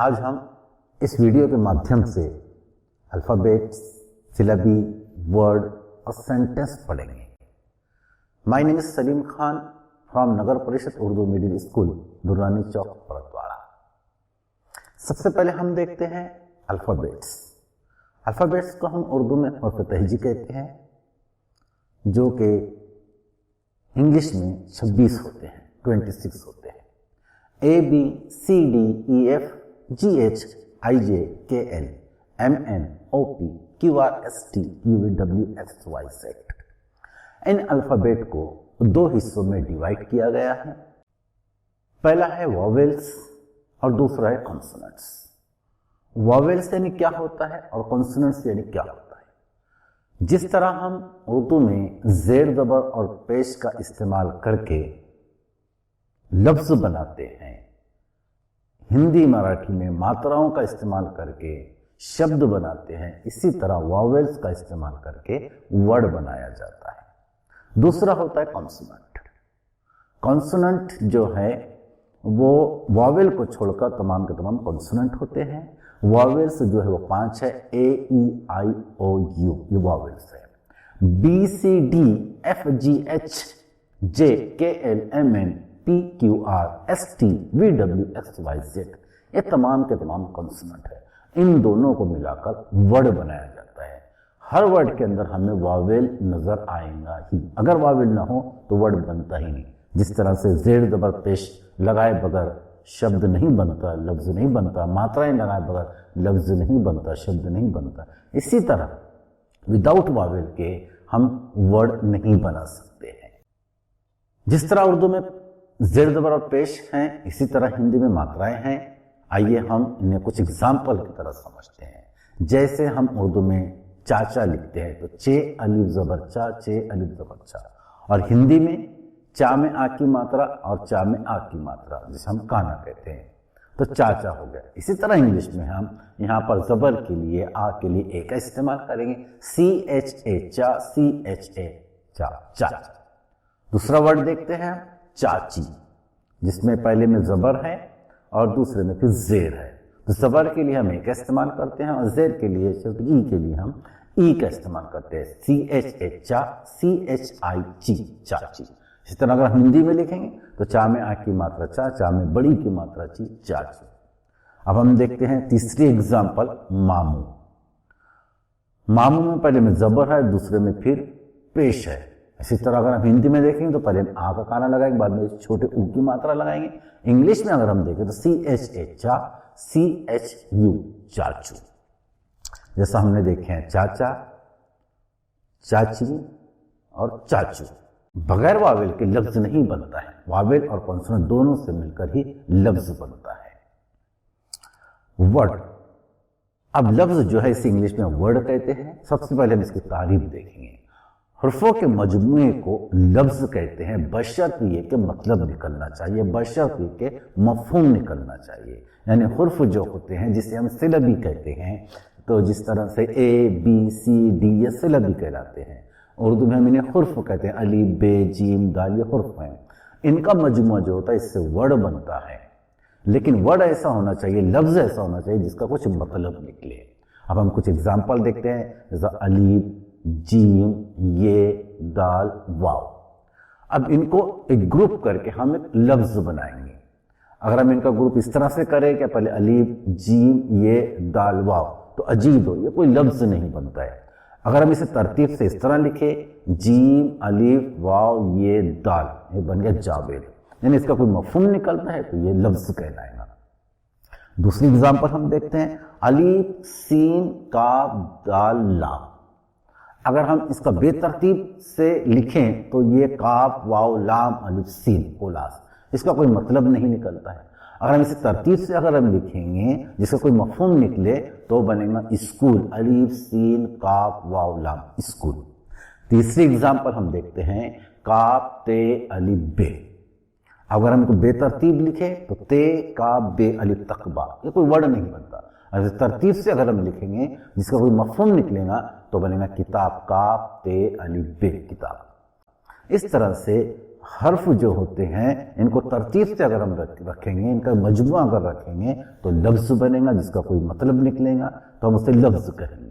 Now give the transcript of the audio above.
आज हम इस वीडियो के माध्यम से अल्फ़ाबेट्स, सिलेबी, वर्ड और सेंटेंस पढ़ेंगे। My name is Salim Khan from Nagar Parishad Urdu middle school, Durani Chowk, Paratwada. सबसे पहले हम देखते हैं अल्फ़ाबेट्स। अल्फ़ाबेट्स को हम उर्दू में हर्फ तहजी कहते हैं, जो कि इंग्लिश में 26 होते हैं, 26 होते हैं। ABCDEF GH IJ KL MN OP QRST UVWXYZ। इन अल्फ़ाबेट को दो हिस्सों में डिवाइड किया गया है। पहला है वॉवेल्स और दूसरा है कॉन्सोनेंट्स। वॉवेल्स यानी क्या होता है और कॉन्सोनेंट्स यानी क्या होता है। जिस तरह हम उर्दू में जेर ज़बर और पेश का इस्तेमाल करके लफ्ज़ बनाते हैं, हिंदी मराठी में मात्राओं का इस्तेमाल करके शब्द बनाते हैं, इसी तरह वॉवेल्स का इस्तेमाल करके वर्ड बनाया जाता है। दूसरा होता है कॉन्सोनेंट। कॉन्सोनेंट जो है वो वॉवेल को छोड़कर तमाम के तमाम कॉन्सोनेंट होते हैं। वॉवेल्स जो है वो 5 है। AEIOU ये वॉवेल्स है। BCDFGH JKL MN PQRST VWXYZ ये तमाम के तमाम कॉन्सोनेंट है। इन दोनों को मिलाकर वर्ड बनाया जाता है। हर वर्ड के अंदर हमें वॉवेल नजर आएगा ही। अगर वॉवेल ना हो तो वर्ड बनता ही नहीं। जिस तरह से जेर ज़बर पेश लगाए बगैर शब्द नहीं बनता, लफ्ज नहीं बनता, मात्राएं लगाए बगैर लफ्ज नहीं बनता, शब्द नहीं बनता, इसी तरह विदाउट वॉवेल के हम वर्ड नहीं बना सकते हैं। जिस तरह उर्दू में जेर ज़बर और पेश हैं, इसी तरह हिंदी में मात्राएं हैं। आइए हम इन्हें कुछ एग्जाम्पल की तरह समझते हैं। जैसे हम उर्दू में चाचा लिखते हैं तो चे अलिफ ज़बर चा, चे अलिफ ज़बर चा, और हिंदी में चा में आ की मात्रा और चा में आ की मात्रा, जिसे हम काना कहते हैं, तो चाचा हो गया। इसी तरह इंग्लिश में हम यहाँ पर ज़बर के लिए, आ के लिए ए का इस्तेमाल करेंगे, CHA चा, CHA चा, चाचा। दूसरा वर्ड देखते हैं चाची, जिसमें पहले में ज़बर है और दूसरे में फिर जेर है। तो ज़बर के लिए हम ए का इस्तेमाल करते हैं और जेर के लिए, ई के लिए हम ई का इस्तेमाल करते हैं, CHA चा, CHIG चाची। इसी तरह अगर हिंदी में लिखेंगे तो चा में आ की मात्रा चा, चा में बड़ी की मात्रा ची, चाची। अब हम देखते हैं तीसरी एग्जाम्पल मामू। मामू में पहले में ज़बर है, दूसरे में फिर पेश है। इसी तरह अगर हम हिंदी में देखेंगे तो पहले आ का काना लगाएंगे, बाद में छोटे ऊ की मात्रा लगाएंगे। इंग्लिश में अगर हम देखें तो CHA चा, CHU चाचू। जैसा हमने देखे हैं चाचा, चाची और चाचू। बगैर वावेल के लफ्ज नहीं बनता है। वावेल और कॉन्सोनेंट दोनों से मिलकर ही लफ्ज बनता है। वर्ड। अब लफ्ज जो है इसे इंग्लिश में वर्ड कहते हैं। सबसे पहले हम इसकी तारीफ देखेंगे। हर्फों के मजमूए को लफ्ज कहते हैं, बशर्त ये के मतलब निकलना चाहिए, बशर्त ये के मफहूम निकलना चाहिए। यानी हर्फ जो होते हैं जिसे हम सिलबी कहते हैं, तो जिस तरह से ABCD ये सिलबी कहलाते हैं। उर्दू में हम इन्हें हर्फ कहते हैं, अलीफ, बे, जीम, दाल ये हर्फ हैं। इनका मजमुआ जो होता है इससे वर्ड बनता है। लेकिन वर्ड ऐसा होना चाहिए, लफ्ज ऐसा होना चाहिए जिसका कुछ मतलब निकले। अब हम कुछ एग्जाम्पल देखते हैं, जैसा अलीफ, जीम, ये, दाल, वाव। अब इनको एक ग्रुप करके हम एक लफ्ज बनाएंगे। अगर हम इनका ग्रुप इस तरह से करें कि पहले अलीफ, जीम, ये, दाल, वाव, तो अजीब हो, ये कोई लफ्ज नहीं बनता है। अगर हम इसे तरतीब से इस तरह लिखे, जीम, अलीफ, वाव, ये, दाल, ये बन गया जावेद, यानी इसका कोई मफहूम निकलता है तो ये लफ्ज कहलाएगा। दूसरी एग्जाम्पल हम देखते हैं, अलीफ, सीन, काफ, दाल, लाम। अगर हम इसका बेतरतीब से लिखें तो ये काफ, वाव, लाम, अलिफ, सीन, कोलास, इसका कोई मतलब नहीं निकलता है। अगर हम इसे तरतीब से अगर हम लिखेंगे जिसका कोई मफहूम निकले तो बनेगा स्कूल, अलिफ, सीन, काफ, वाव, लाम, स्कूल। तीसरी एग्जाम्पल हम देखते हैं, काफ, ते, अलिफ, बे। अगर हम इसको बेतरतीब लिखे तो ते, काफ, बे, अलिफ, तकबा, ये कोई वर्ड नहीं बनता। अगर तरतीब से अगर हम लिखेंगे जिसका कोई मफहूम निकलेगा तो बनेगा किताब, काफ, ते, अलिफ, बे, किताब। इस तरह से हर्फ जो होते हैं इनको तरतीब से अगर हम रखेंगे, इनका मजमुआ अगर रखेंगे तो लफ्ज बनेगा जिसका कोई मतलब निकलेगा, तो हम उसे लफ्ज कहेंगे।